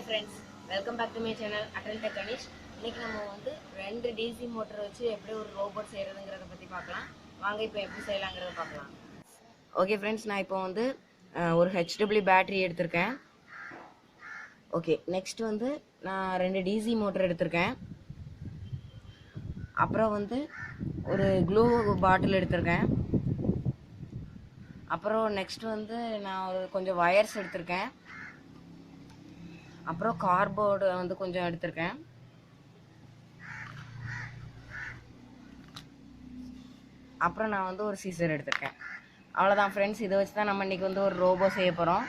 Friends, welcome back to my channel Atal tech Ganesh. இன்னைக்கு நம்ம வந்து 2 டிசி மோட்டர் வச்சு எப்படி ஒரு ரோபோட் செய்கிறதுங்கிறத பற்றி பார்க்கலாம். வாங்க இப்போ எப்படி செய்யலாங்கிறத பார்க்கலாம். ஓகே ஃப்ரெண்ட்ஸ், நான் இப்போ வந்து ஒரு ஹெச்டபிள்யூ பேட்டரி எடுத்திருக்கேன். ஓகே, நெக்ஸ்ட் வந்து நான் 2 டிசி மோட்டர் எடுத்திருக்கேன். அப்புறம் வந்து ஒரு க்ளூ பாட்டில் எடுத்திருக்கேன். அப்புறம் நெக்ஸ்ட் வந்து நான் ஒரு கொஞ்சம் வயர்ஸ் எடுத்திருக்கேன். அப்புறம் கார்போர்டு வந்து கொஞ்சம் எடுத்திருக்கேன். அப்புறம் நான் வந்து ஒரு சீசர் எடுத்திருக்கேன். அவ்வளோதான் ஃப்ரெண்ட்ஸ், இதை வச்சு தான் நம்ம இன்றைக்கி வந்து ஒரு ரோபோ செய்ய போகிறோம்.